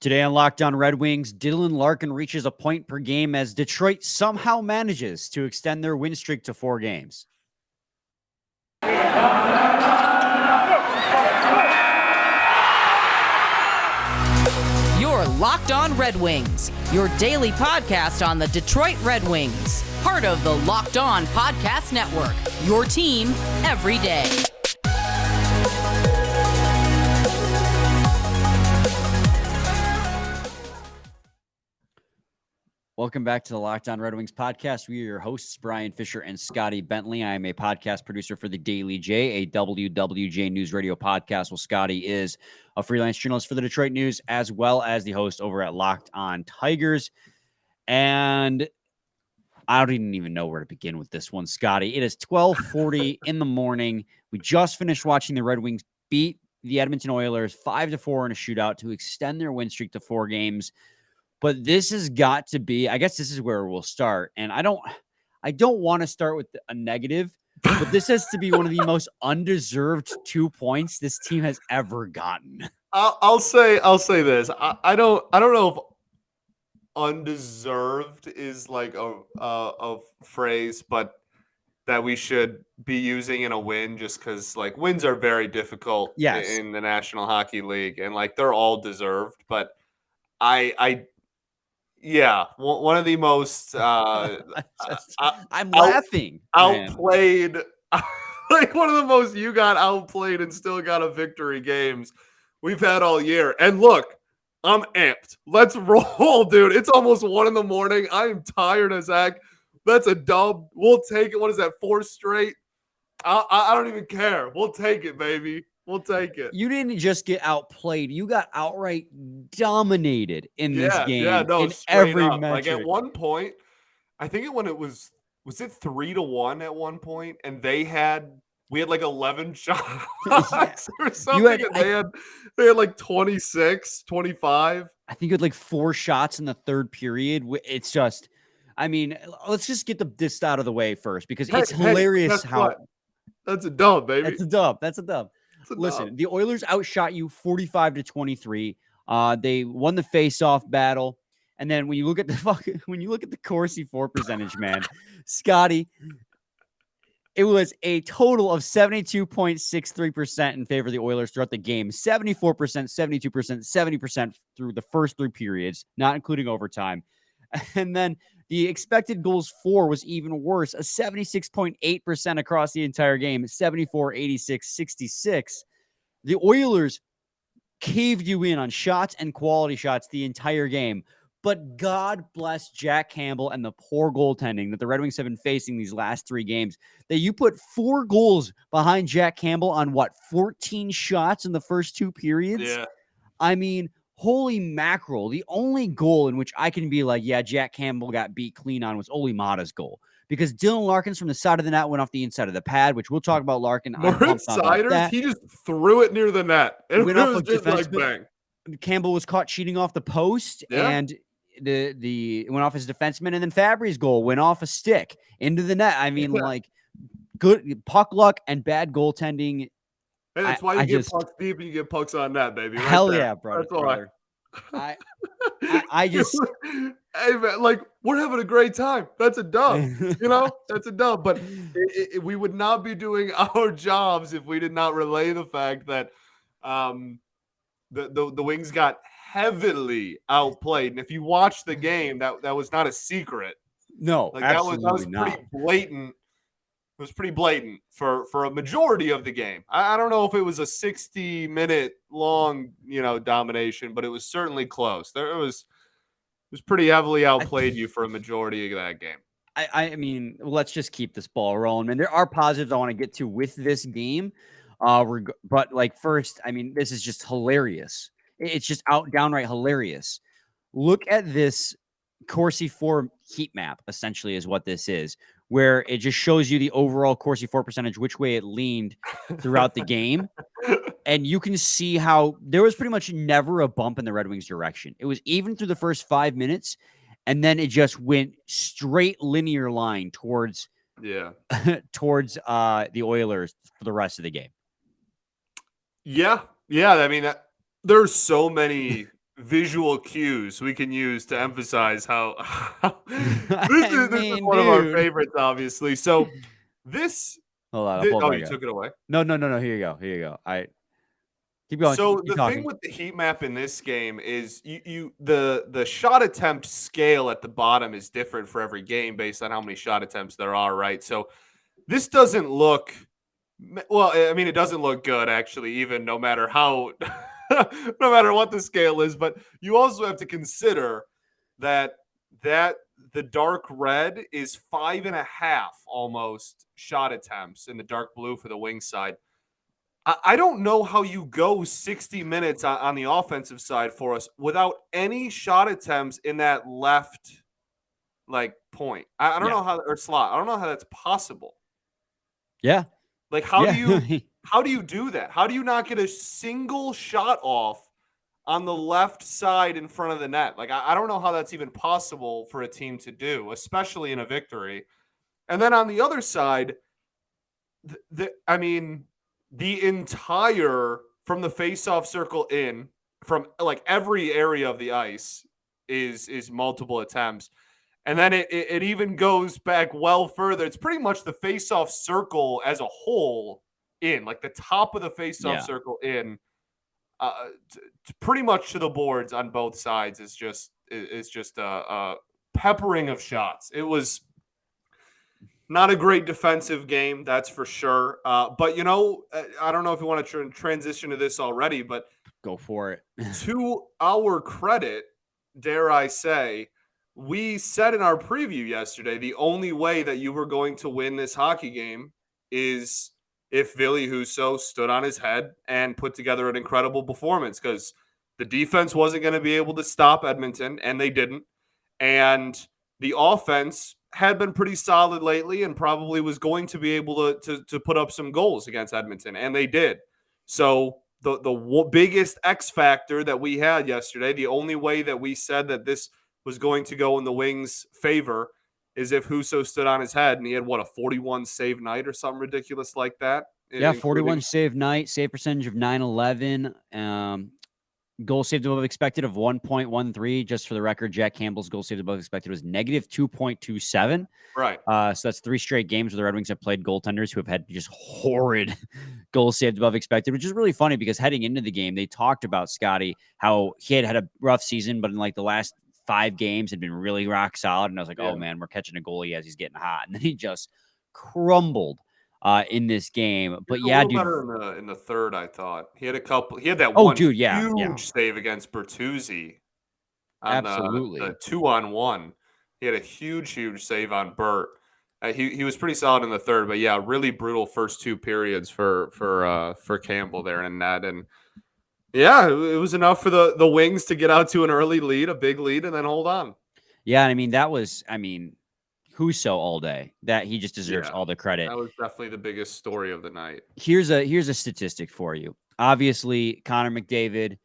Today on Locked On Red Wings, Dylan Larkin reaches a point per game as Detroit somehow manages to extend their win streak to 4 games. You're Locked On Red Wings, your daily podcast on the Detroit Red Wings, part of the Locked On Podcast Network, your team every day. Welcome back to the Locked On Red Wings podcast. We are your hosts, Brian Fisher and Scotty Bentley. I am a podcast producer for the Daily J, a WWJ News Radio podcast. Well, Scotty is a freelance journalist for the Detroit News, as well as the host over at Locked On Tigers. And I don't even know where to begin with this one, Scotty. It is 12:40 in the morning. We just finished watching the Red Wings beat the Edmonton Oilers 5-4 in a shootout to extend their win streak to 4 games. But this has got to be, I guess this is where we'll start. And I don't want to start with a negative, but this has to be one of the most undeserved 2 points this team has ever gotten. I'll say this. I don't know if undeserved is like a phrase, but that we should be using in a win, just because like wins are very difficult in the National Hockey League, and like they're all deserved. But one of the most I'm laughing. Outplayed, like one of the most you got outplayed and still got a victory games we've had all year. And look, I'm amped. Let's roll, dude. It's almost 1 a.m. I am tired as heck. That's a dub. We'll take it. What is that? 4 straight? I don't even care. We'll take it, baby. We'll take it. You didn't just get outplayed. You got outright dominated in this game. Yeah, no, in every up. metric. Like at one point, I think was it 3-1 at one point, and we had like 11 shots or something, and they had like 26, 25. I think you had like 4 shots in the third period. It's just, I mean, let's just get this out of the way first, because it's hilarious how that's a dub, baby. That's a dub. Listen, the Oilers outshot you 45-23. They won the face-off battle, and then when you look at the Corsi for percentage, man, Scotty, it was a total of 72.63% in favor of the Oilers throughout the game. 74%, 72%, 70% through the first 3 periods, not including overtime, and then the expected goals for was even worse, a 76.8% across the entire game, 74, 86, 66. The Oilers caved you in on shots and quality shots the entire game. But God bless Jack Campbell and the poor goaltending that the Red Wings have been facing these last 3 games. That you put 4 goals behind Jack Campbell on 14 shots in the first 2 periods? Yeah. I mean, holy mackerel. The only goal in which I can be like, yeah, Jack Campbell got beat clean on was Olli Maatta's goal. Because Dylan Larkin's from the side of the net went off the inside of the pad, which we'll talk about Larkin. Moritz Seider, he just threw it near the net. It was just like bang. Campbell was caught cheating off the post, and it went off his defenseman, and then Fabbri's goal went off a stick into the net. I mean, like, good puck luck and bad goaltending. Hey, that's why you get pucks deep and you get pucks on net, baby. Right hell there. Yeah, brother. I just, hey man, like we're having a great time. That's a dub, that's a dub. But we would not be doing our jobs if we did not relay the fact that the Wings got heavily outplayed. And if you watch the game, that was not a secret. No, like absolutely that was not. Pretty blatant. It was pretty blatant for a majority of the game. I don't know if it was a 60-minute long, domination, but it was certainly close. It was pretty heavly outplayed you for a majority of that game. I mean, let's just keep this ball rolling, man. There are positives I want to get to with this game. But like first, I mean, this is just hilarious. It's just downright hilarious. Look at this Corsi for heat map, essentially, is what this is, where it just shows you the overall Corsi for percentage, which way it leaned throughout the game. And you can see how there was pretty much never a bump in the Red Wings direction. It was even through the first 5 minutes, and then it just went straight linear line towards the Oilers for the rest of the game. Yeah. I mean, there's so many visual cues we can use to emphasize how I this is mean, one of our dude. favorites, obviously. So this, Hold on, I'll pull it oh, back you up. took it away. No. Here you go. Here you go. I keep going. So Keep the thing talking. with the heat map in this game is the shot attempt scale at the bottom is different for every game based on how many shot attempts there are, right? So this doesn't look well. I mean, it doesn't look good actually, even no matter how, no matter what the scale is. But you also have to consider that that the dark red is 5.5 almost shot attempts in the dark blue for the wing side. I don't know how you go 60 minutes on the offensive side for us without any shot attempts in that left like point. I don't Yeah. know how or slot. I don't know how that's possible. Yeah. Like Yeah. how do you do that? How do you not get a single shot off on the left side in front of the net? Like I don't know how that's even possible for a team to do, especially in a victory. And then on the other side, I mean, the entire from the face-off circle in from like every area of the ice is multiple attempts. And then it even goes back well further. It's pretty much the face-off circle as a whole in, like the top of the face-off Yeah. circle in, pretty much to the boards on both sides is just a peppering of shots. It was not a great defensive game, that's for sure. But I don't know if you want to transition to this already, but Go for it. to our credit, dare I say, we said in our preview yesterday the only way that you were going to win this hockey game is if Ville Husso stood on his head and put together an incredible performance, because the defense wasn't going to be able to stop Edmonton, and they didn't. And the offense had been pretty solid lately and probably was going to be able to put up some goals against Edmonton, and they did. So the biggest X factor that we had yesterday, the only way that we said that this was going to go in the Wings' favor is if Husso stood on his head, and he had, what, a 41 save night or something ridiculous like that? Yeah, 41 save night, save percentage of 911. Goal saved above expected of 1.13. Just for the record, Jack Campbell's goal saved above expected was negative 2.27. Right. So that's 3 straight games where the Red Wings have played goaltenders who have had just horrid goals saved above expected, which is really funny because heading into the game, they talked about Scotty, how he had a rough season, but in like the last 5 games had been really rock solid. And I was like, oh man, we're catching a goalie as he's getting hot. And then he just crumbled in this game. But yeah, dude, better in the third, I thought. He had a couple. He had that huge save against Bertuzzi on absolutely the 2-on-1. He had a huge save on Bert. He was pretty solid in the third, but yeah, really brutal first 2 periods for Campbell there in net. And yeah, it was enough for the Wings to get out to an early lead, a big lead, and then hold on. Yeah, I mean, Husso all day. That he just deserves all the credit. That was definitely the biggest story of the night. Here's a statistic for you. Obviously, Connor McDavid,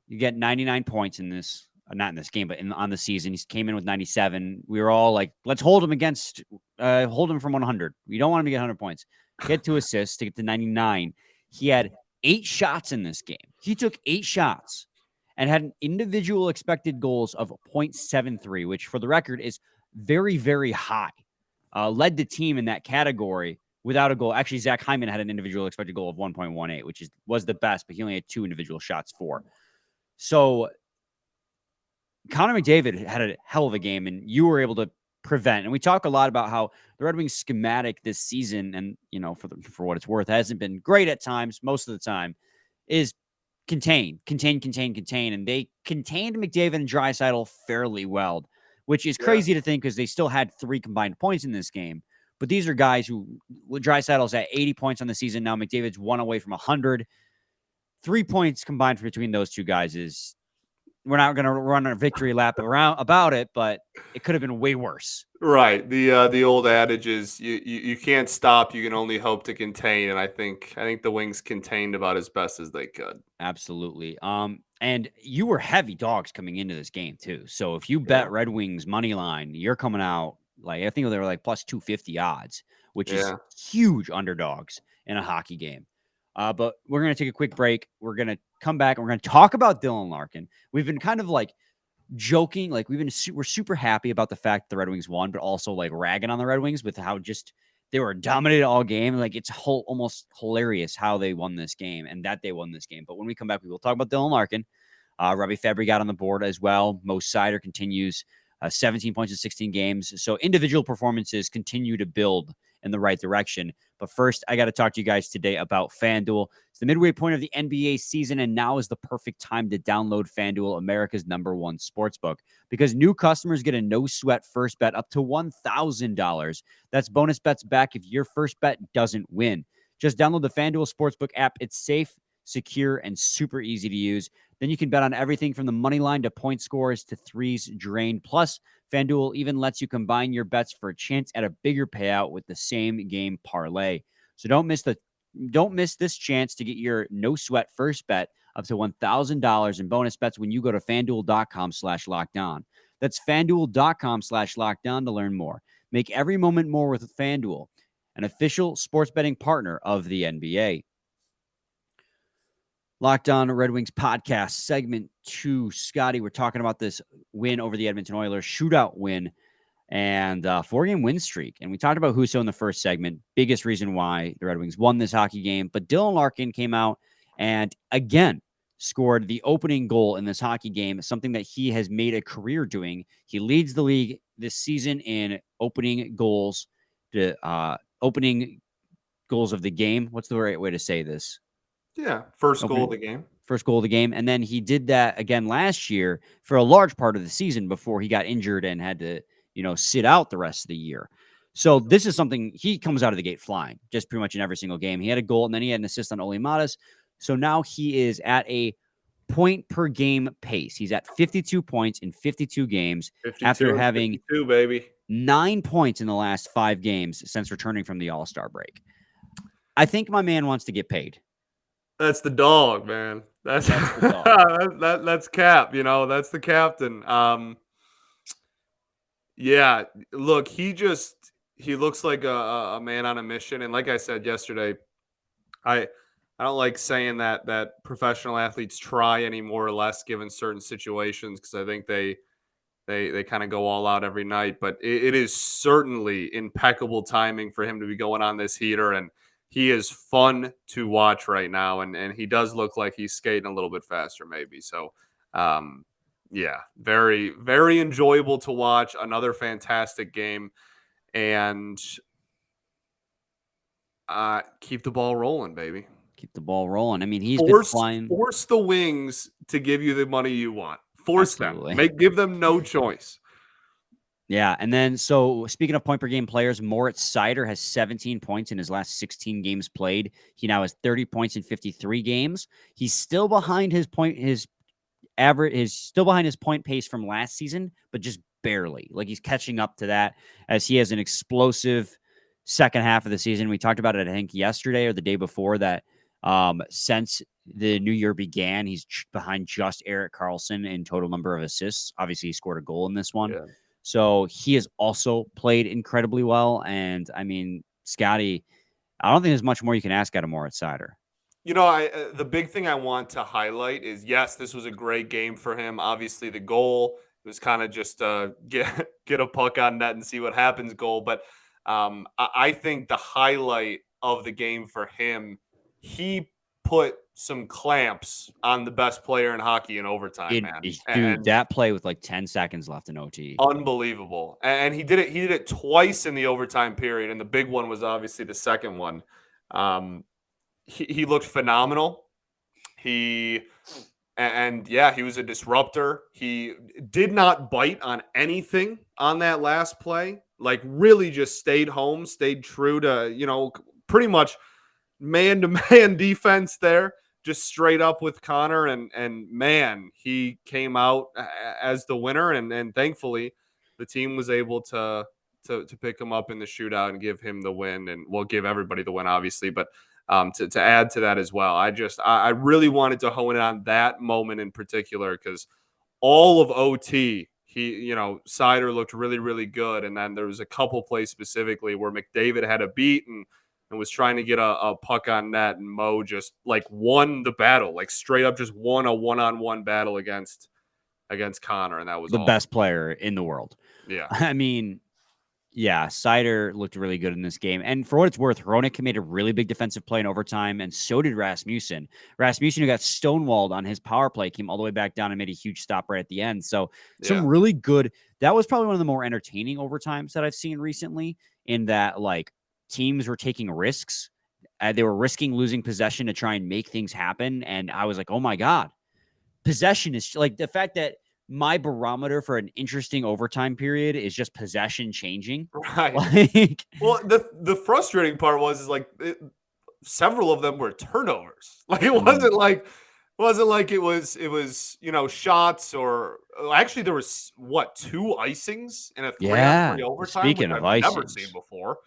you get 99 points in this, not in this game, but on the season. He came in with 97. We were all like, let's hold him from 100. We don't want him to get 100 points. Get 2 assists to get to 99. He had 8 shots in this game. He took 8 shots and had an individual expected goals of 0.73, which for the record is very, very high. Led the team in that category without a goal. Actually, Zach Hyman had an individual expected goal of 1.18, which was the best, but he only had 2 individual shots for. So Connor McDavid had a hell of a game, and you were able to prevent. And we talk a lot about how the Red Wings schematic this season, and for what it's worth, hasn't been great at times. Most of the time, is contain, and they contained McDavid and Draisaitl fairly well, which is crazy to think because they still had 3 combined points in this game. But these are guys who Draisaitl's at 80 points on the season now. McDavid's 1 away from 100. 3 points combined between those two guys is. We're not going to run a victory lap around about it, but it could have been way worse. Right. The old adage is you can't stop, you can only hope to contain, and I think the Wings contained about as best as they could. Absolutely. And you were heavy dogs coming into this game too. So if you bet Red Wings money line, you're coming out like, I think they were like plus 250 odds, which is huge underdogs in a hockey game. But we're going to take a quick break. We're going to come back and we're going to talk about Dylan Larkin. We've been kind of like joking, like we're super happy about the fact the Red Wings won, but also like ragging on the Red Wings with how just they were dominated all game. Like it's almost hilarious how they won this game and that they won this game. But when we come back, we will talk about Dylan Larkin. Robby Fabbri got on the board as well. Moritz Seider continues 17 points in 16 games. So individual performances continue to build in the right direction. But first, I got to talk to you guys today about FanDuel. It's the midway point of the NBA season, and now is the perfect time to download FanDuel, America's #1 sportsbook, because new customers get a no-sweat first bet up to $1,000. That's bonus bets back if your first bet doesn't win. Just download the FanDuel Sportsbook app. It's safe, secure, and super easy to use. Then you can bet on everything from the money line to point scores to threes drained. Plus, FanDuel even lets you combine your bets for a chance at a bigger payout with the same game parlay. So don't miss this chance to get your no sweat first bet up to $1,000 in bonus bets when you go to FanDuel.com/lockedon. That's FanDuel.com/lockedon to learn more. Make every moment more with FanDuel, an official sports betting partner of the NBA. Locked On Red Wings podcast, segment 2. Scotty, we're talking about this win over the Edmonton Oilers, shootout win, and 4-game win streak. And we talked about Husso in the first segment, biggest reason why the Red Wings won this hockey game. But Dylan Larkin came out and, again, scored the opening goal in this hockey game, something that he has made a career doing. He leads the league this season in opening goals of the game. What's the right way to say this? Yeah, first goal of the game. First goal of the game. And then he did that again last year for a large part of the season before he got injured and had to, sit out the rest of the year. So this is something he comes out of the gate flying, just pretty much in every single game. He had a goal and then he had an assist on Olli Maatta. So now he is at a point per game pace. He's at 52 points in 52 games 52, after having 52, baby. 9 points in the last 5 games since returning from the All-Star break. I think my man wants to get paid. That's the dog, man. That's the dog. That's Cap, that's the captain. Yeah, look, he looks like a man on a mission. And like I said yesterday, I don't like saying that professional athletes try any more or less given certain situations, because I think they kind of go all out every night. But it is certainly impeccable timing for him to be going on this heater, and he is fun to watch right now, and he does look like he's skating a little bit faster maybe. So, yeah, very, very enjoyable to watch. Another fantastic game, and keep the ball rolling, baby. Keep the ball rolling. I mean, he's been flying. Force the Wings to give you the money you want. Force Absolutely. them. Give them no choice. Yeah, and then so speaking of point per game players, Moritz Seider has 17 points in his last 16 games played. He now has 30 points in 53 games. He's still behind his point pace from last season, but just barely. Like he's catching up to that as he has an explosive second half of the season. We talked about it, I think, yesterday or the day before that. Since the new year began, he's behind just Erik Karlsson in total number of assists. Obviously, he scored a goal in this one. Yeah. So he has also played incredibly well. And I mean, Scotty, I don't think there's much more you can ask out of Moritz Seider. The big thing I want to highlight is, yes, this was a great game for him. Obviously, the goal was kind of just get a puck on net and see what happens goal. But I think the highlight of the game for him, he put some clamps on the best player in hockey in overtime, man. Dude, that play with like 10 seconds left in OT. Unbelievable. And he did it twice in the overtime period, and the big one was obviously the second one. He looked phenomenal. He was a disruptor. He did not bite on anything on that last play. Like really just stayed home, stayed true to, pretty much man-to-man defense there, just straight up with Connor. And man, he came out as the winner. And thankfully the team was able to pick him up in the shootout and give him the win, and we'll give everybody the win, obviously. But to add to that as well, I really wanted to hone in on that moment in particular, because all of OT, Seider looked really, really good. And then there was a couple plays specifically where McDavid had a beat, and and was trying to get a puck on net, and Mo just like won the battle, like straight up just won a one-on-one battle against Connor, and that was the awesome. best player in the world. Yeah. I mean, yeah, Seider looked really good in this game. And for what it's worth, Hronek made a really big defensive play in overtime, and so did Rasmussen. Rasmussen, who got stonewalled on his power play, came all the way back down and made a huge stop right at the end. So some really good – that was probably one of the more entertaining overtimes that I've seen recently, in that, like, teams were taking risks. They were risking losing possession to try and make things happen. And I was like, oh, my God. Possession is – like, the fact that – my barometer for an interesting overtime period is just possession changing. Right. Like, well, the frustrating part was several of them were turnovers. Like it wasn't like it was shots or actually there was 2 icings in a 3-on-3 overtime. Speaking of I've icings, never seen before.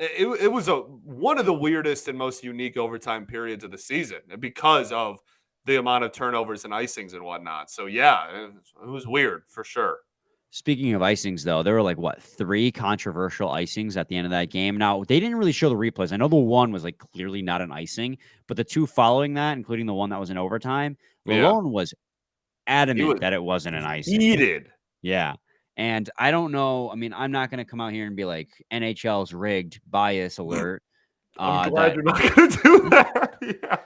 It was one of the weirdest and most unique overtime periods of the season because of the amount of turnovers and icings and whatnot. So yeah, it was weird for sure. Speaking of icings, though, there were 3 controversial icings at the end of that game. Now, they didn't really show the replays. I know the one was clearly not an icing, but the 2 following that, including the one that was in overtime, Lalone was adamant that it wasn't an icing. Heated. Yeah. And I don't know. I mean, I'm not going to come out here and be like, NHL's rigged, bias alert. I'm glad you're not going to do that. Yeah.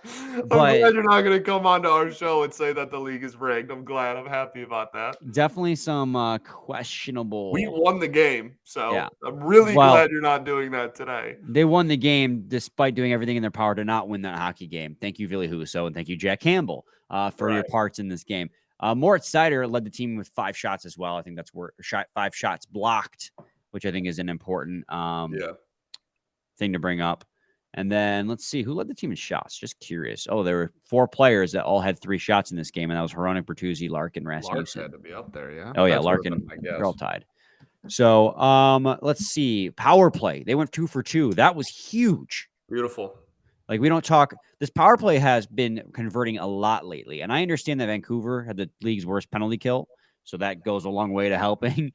I'm glad you're not going to come onto our show and say that the league is rigged. I'm glad. I'm happy about that. Definitely some questionable. We won the game, so yeah. I'm really glad you're not doing that today. They won the game despite doing everything in their power to not win that hockey game. Thank you, Ville Husso, and thank you, Jack Campbell, for your parts in this game. Moritz Seider led the team with 5 shots as well. I think that's 5 shots blocked, which I think is an important thing to bring up. And then let's see who led the team in shots. Just curious. Oh, there were 4 players that all had 3 shots in this game, and that was Hronek, Bertuzzi, Larkin, Rasmussen. Larkin had to be up there, yeah. Oh yeah, Larkin. They're all tied. So let's see. Power play. They went 2 for 2. That was huge. Beautiful. We don't talk. This power play has been converting a lot lately, and I understand that Vancouver had the league's worst penalty kill, so that goes a long way to helping.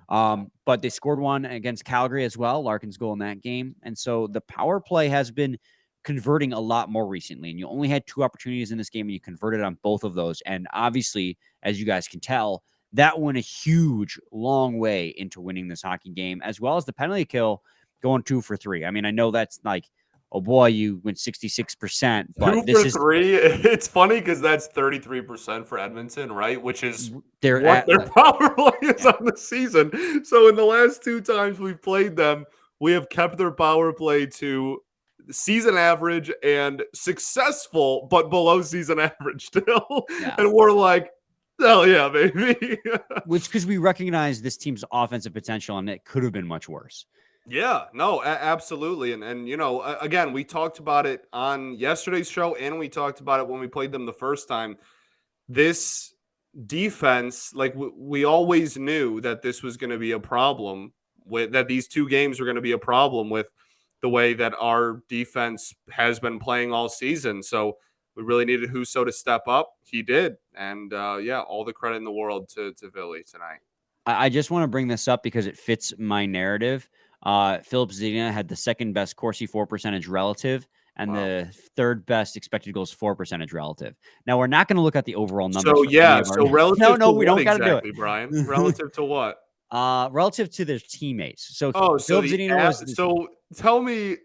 But they scored one against Calgary as well, Larkin's goal in that game. And so the power play has been converting a lot more recently. And you only had 2 opportunities in this game, and you converted on both of those. And obviously, as you guys can tell, that went a huge, long way into winning this hockey game, as well as the penalty kill going 2 for 3. I mean, I know that's oh boy, you went 66%. But 2 for 3. It's funny because that's 33% for Edmonton, right? Which is their power play is on the season. So in the last 2 times we've played them, we have kept their power play to season average and successful, but below season average still. Yeah. And we're like, hell yeah, baby. Which because we recognize this team's offensive potential, and it could have been much worse. Yeah, no, absolutely. And again, we talked about it on yesterday's show, and we talked about it when we played them the first time. This defense, we always knew that this was going to be a problem, that these 2 games were going to be a problem with the way that our defense has been playing all season. So we really needed Husso to step up. He did. And all the credit in the world to Ville tonight. I just want to bring this up because it fits my narrative. Filip Zadina had the 2nd best Corsi for percentage relative and the 3rd best expected goals for percentage relative. Now we're not going to look at the overall numbers. So relative we don't got to do it, Brian. Relative to what? Relative to their teammates. So Filip Zadina was. So tell me,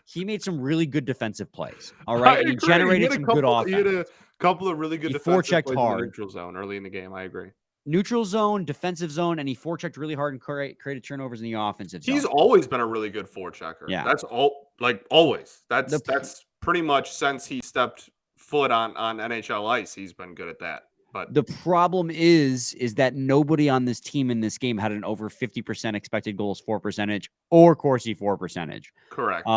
he made some really good defensive plays. All right, and he generated some good offense. He had a couple of really good defensive plays forechecked hard in the neutral zone early in the game. I agree. Neutral zone, defensive zone, and he forechecked really hard and created turnovers in the offensive zone. He's always been a really good forechecker. Yeah, that's always. That's pretty much since he stepped foot on NHL ice. He's been good at that. But the problem is that nobody on this team in this game had an over 50% expected goals for percentage or Corsi for percentage. Correct.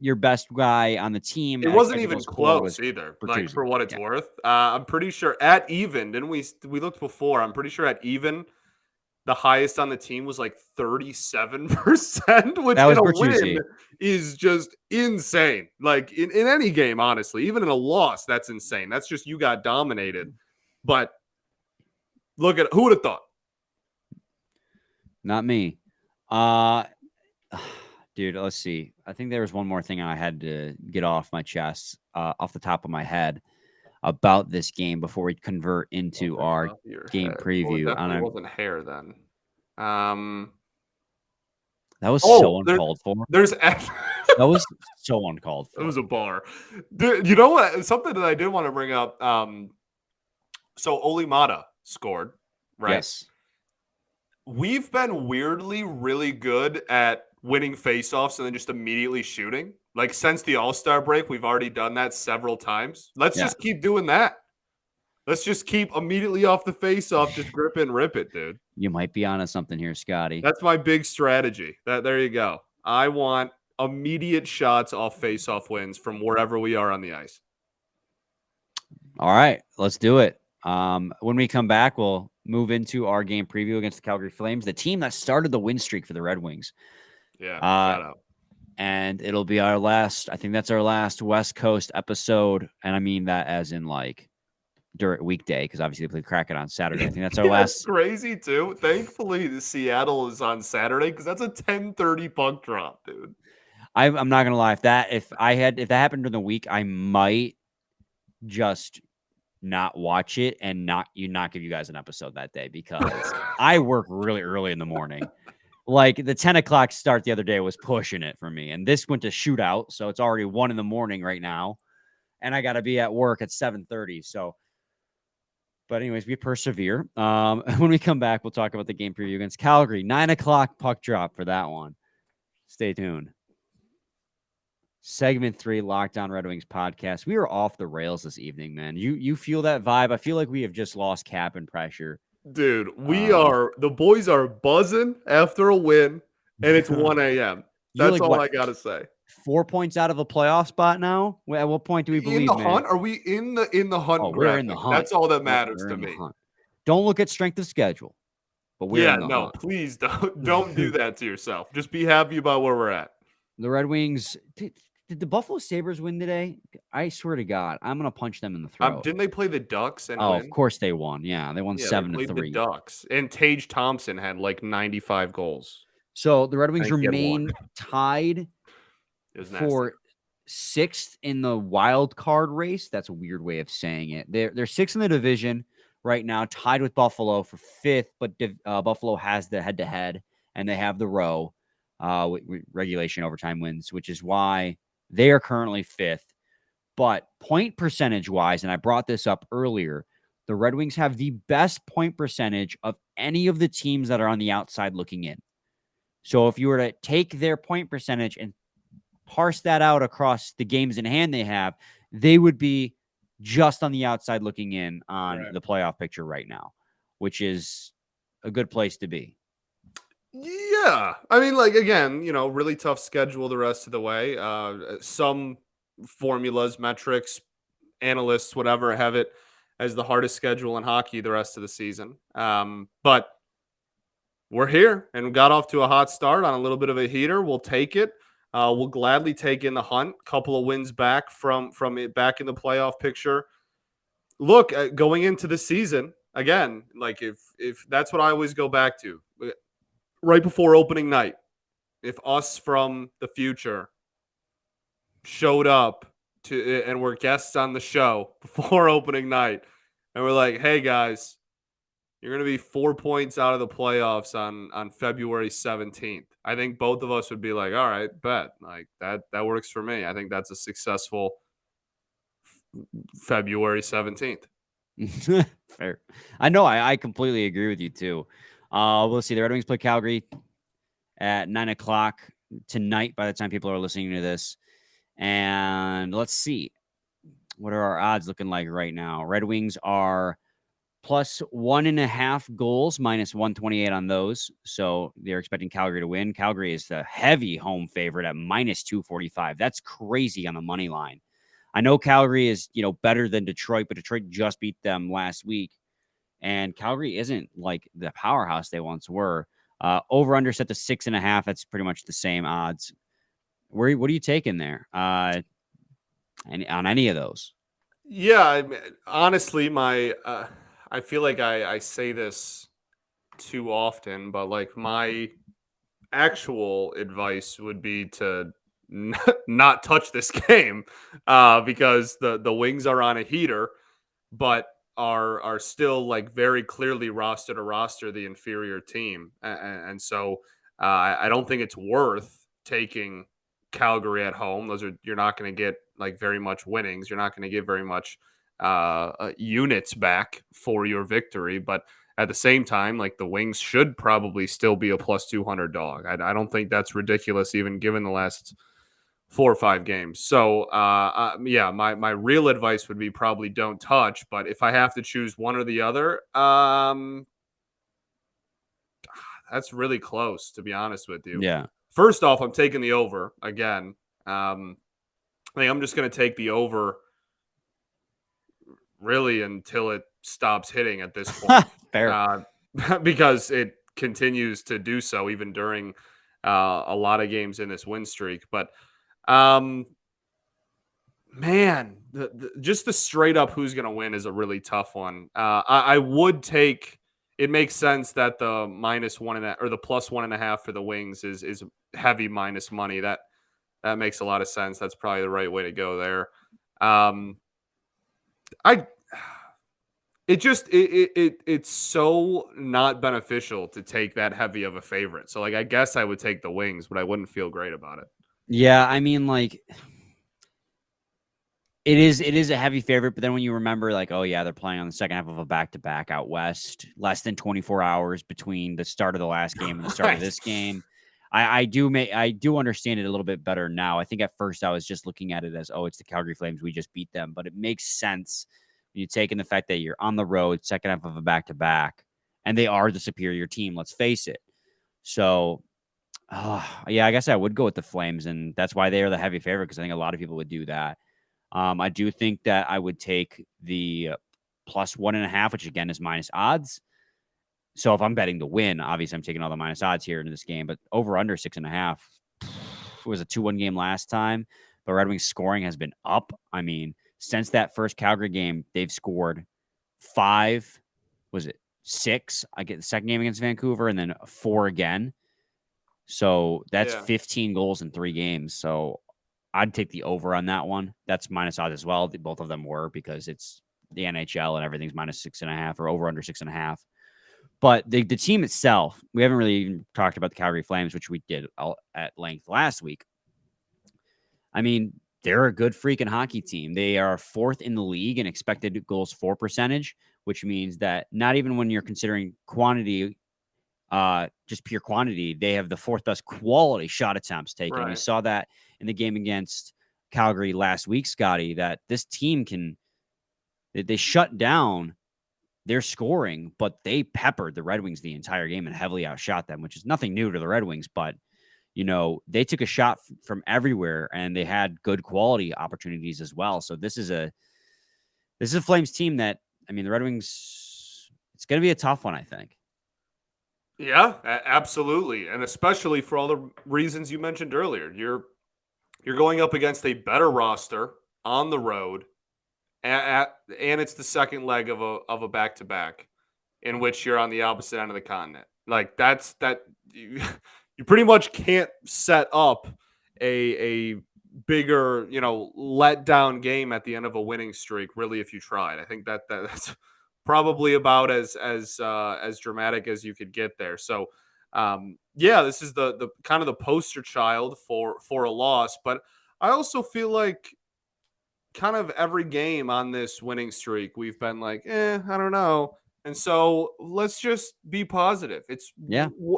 Your best guy on the team. It wasn't even close either. For what it's worth, I'm pretty sure at even. Didn't we looked before? I'm pretty sure at even, the highest on the team was 37%, which in a win is just insane. In any game, honestly, even in a loss, that's insane. That's just you got dominated. But look at who would have thought? Not me. Dude, let's see. I think there was one more thing I had to get off my chest, off the top of my head about this game before we convert into our game preview. Well, it definitely wasn't hair then. That was so uncalled for. There's That was so uncalled for. It was a bar. Dude, you know what? Something that I did want to bring up. So Olli Maatta scored, right? Yes. We've been weirdly really good at winning faceoffs and then just immediately shooting. Like since the All-Star break, we've already done that several times. Let's just keep doing that. Let's just keep immediately off the faceoff, just grip and rip it, dude. You might be onto something here, Scotty. That's my big strategy. There you go. I want immediate shots off faceoff wins from wherever we are on the ice. All right, let's do it. When we come back, we'll move into our game preview against the Calgary Flames, the team that started the win streak for the Red Wings. Yeah, shout out. And it'll be our last, I think that's our last West Coast episode. And I mean that as in like during weekday, because obviously they play Kraken on Saturday. I think that's our last. That's crazy too. Thankfully, the Seattle is on Saturday because that's a 10:30 puck drop, dude. I'm not gonna lie. If that happened during the week, I might just not watch it and not give you guys an episode that day because I work really early in the morning. Like the 10 o'clock start the other day was pushing it for me, and this went to shootout, so it's already 1 a.m. right now, and I got to be at work at 7:30. So, but anyways, we persevere. When we come back, we'll talk about the game preview against Calgary. 9 o'clock puck drop for that one. Stay tuned. Segment 3, Locked On Red Wings podcast. We are off the rails this evening, man. You feel that vibe? I feel like we have just lost cap and pressure. Dude, the boys are buzzing after a win, and it's 1 a.m. That's like, all I got to say. 4 points out of a playoff spot now? At what point do we believe, in the hunt? Are we in the hunt? Oh, we're in the hunt. That's all that matters to me. Don't look at strength of schedule. But we're in the hunt. Please don't do that to yourself. Just be happy about where we're at. The Red Wings... Did the Buffalo Sabres win today? I swear to God, I'm going to punch them in the throat. Didn't they play the Ducks and win? Of course they won. Yeah, they won 7-3. The Ducks. And Tage Thompson had like 95 goals. So the Red Wings remain tied for 6th in the wild card race. That's a weird way of saying it. They're 6th in the division right now, tied with Buffalo for 5th, but Buffalo has the head-to-head, and they have the row with regulation overtime wins, which is why they are currently 5th, but point percentage wise, and I brought this up earlier, the Red Wings have the best point percentage of any of the teams that are on the outside looking in. So if you were to take their point percentage and parse that out across the games in hand they would be just on the outside looking in on the playoff picture right now, which is a good place to be. Yeah. I mean, like, again, really tough schedule the rest of the way. Some formulas, metrics, analysts, whatever, have it as the hardest schedule in hockey the rest of the season. But we're here and got off to a hot start on a little bit of a heater. We'll take it. We'll gladly take in the hunt. Couple of wins back from it back in the playoff picture. Look, going into the season, again, like if that's what I always go back to. Right before opening night, if us from the future showed up and were guests on the show before opening night, and we're like, hey guys, you're going to be 4 points out of the playoffs on February 17th. I think both of us would be like, all right, bet. Like that works for me. I think that's a successful February 17th. Fair. I know. I completely agree with you too. We'll see. The Red Wings play Calgary at 9 o'clock tonight by the time people are listening to this. And let's see. What are our odds looking like right now? Red Wings are plus 1.5 goals, minus 128 on those. So they're expecting Calgary to win. Calgary is the heavy home favorite at minus 245. That's crazy on the money line. I know Calgary is, better than Detroit, but Detroit just beat them last week. And Calgary isn't like the powerhouse they once were. Over under set to 6.5. That's pretty much the same odds. What are you taking there? On any of those? Yeah, honestly, I feel like I say this too often, but like my actual advice would be to not touch this game because the Wings are on a heater, but are still like very clearly roster to roster the inferior team, and so I don't think it's worth taking Calgary at home. You're not going to get like very much winnings. You're not going to get very much units back for your victory, but at the same time, like the Wings should probably still be a plus 200 dog. I don't think that's ridiculous, even given the last 4 or 5 games. So, yeah, my real advice would be probably don't touch. But if I have to choose one or the other, that's really close, to be honest with you. Yeah. First off, I'm taking the over again. I think I'm just going to take the over really until it stops hitting at this point. Fair. Because it continues to do so even during a lot of games in this win streak. But man, just the straight up who's going to win is a really tough one. I would take. It makes sense that the -1.5 or the +1.5 for the Wings is heavy minus money. That makes a lot of sense. That's probably the right way to go there. It's so not beneficial to take that heavy of a favorite. So like I guess I would take the Wings, but I wouldn't feel great about it. Yeah, I mean, like it is a heavy favorite, but then when you remember, like, oh yeah, they're playing on the second half of a back-to-back out west, less than 24 hours between the start of the last game and the start of this game. I do understand it a little bit better now. I think at first I was just looking at it as, oh, it's the Calgary Flames, we just beat them, but it makes sense when you take in the fact that you're on the road, second half of a back-to-back, and they are the superior team. Let's face it. So, yeah, I guess I would go with the Flames, and that's why they are the heavy favorite, because I think a lot of people would do that. I do think that I would take the +1.5, which again is minus odds. So if I'm betting to win, obviously I'm taking all the minus odds here into this game, but over under 6.5. It was a 2-1 game last time, but Red Wings scoring has been up. I mean, since that first Calgary game, they've scored 5, was it 6? I get the second game against Vancouver and then 4 again. So that's 15 goals in 3 games. So I'd take the over on that one. That's minus odds as well. Both of them were because it's the NHL and everything's minus 6.5 or over under 6.5. But the team itself, we haven't really even talked about the Calgary Flames, which we did at length last week. I mean, they're a good freaking hockey team. They are 4th in the league in expected goals for percentage, which means that not even when you're considering quantity, just pure quantity, they have the 4th best quality shot attempts taken. Right. We saw that in the game against Calgary last week, Scotty, that this team they shut down their scoring, but they peppered the Red Wings the entire game and heavily outshot them, which is nothing new to the Red Wings, but they took a shot from everywhere and they had good quality opportunities as well. So this is a Flames team that, I mean, the Red Wings, it's going to be a tough one, I think. Yeah, absolutely. And especially for all the reasons you mentioned earlier. You're going up against a better roster on the road, and it's the second leg of a back-to-back in which you're on the opposite end of the continent. Like you pretty much can't set up a bigger, let down game at the end of a winning streak, really, if you tried. I think that's probably about as dramatic as you could get there. So, yeah, this is the kind of the poster child for a loss. But I also feel like kind of every game on this winning streak, we've been like, I don't know. And so let's just be positive. It's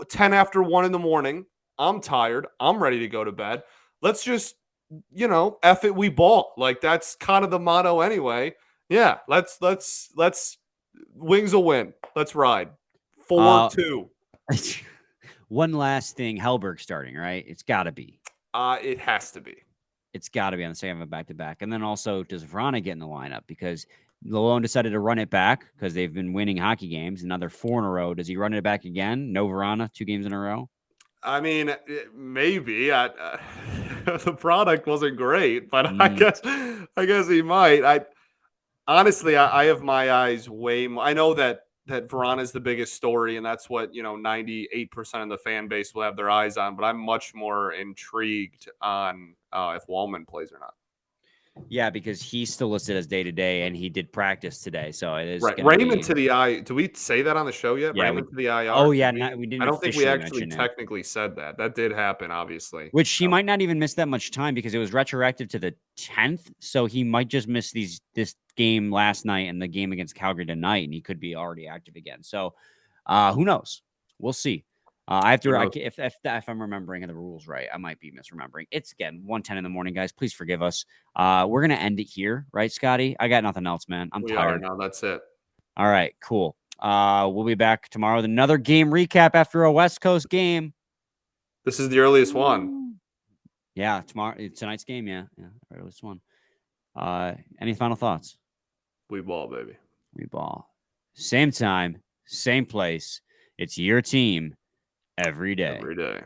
10 after 1 in the morning. I'm tired. I'm ready to go to bed. Let's just, F it, we ball. Like that's kind of the motto anyway. Yeah, let's Wings will win. Let's ride. 4-2. One last thing. Hellberg starting, right? It's got to be. It has to be. It's got to be on the second of a back-to-back. And then also, does Vrana get in the lineup? Because Lalone decided to run it back because they've been winning hockey games. And now they're 4 in a row. Does he run it back again? No Vrana, 2 games in a row? I mean, maybe. The product wasn't great, but I guess he might. Honestly, I have my eyes way more. I know that that Verona is the biggest story, and that's what 98% of the fan base will have their eyes on. But I'm much more intrigued on if Wallman plays or not. Yeah, because he's still listed as day-to-day, and he did practice today, so it is Right, gonna Raymond be... to the I. Do we say that on the show yet? Yeah, Raymond to the IR. Oh yeah, We, we didn't I don't think we officially actually mention it. technically said that. That did happen, obviously. Which he might not even miss that much time because it was retroactive to the 10th, so he might just miss this game last night and the game against Calgary tonight, and he could be already active again. So, who knows? We'll see. I have to if I'm remembering the rules right, I might be misremembering. It's again 1:10 in the morning, guys. Please forgive us. We're gonna end it here, right, Scotty? I got nothing else, man. I'm tired. We are now. That's it. All right, cool. We'll be back tomorrow with another game recap after a West Coast game. This is the earliest one. Yeah, tonight's game. Yeah, earliest one. Any final thoughts? We ball, baby. We ball. Same time, same place. It's your team every day. Every day.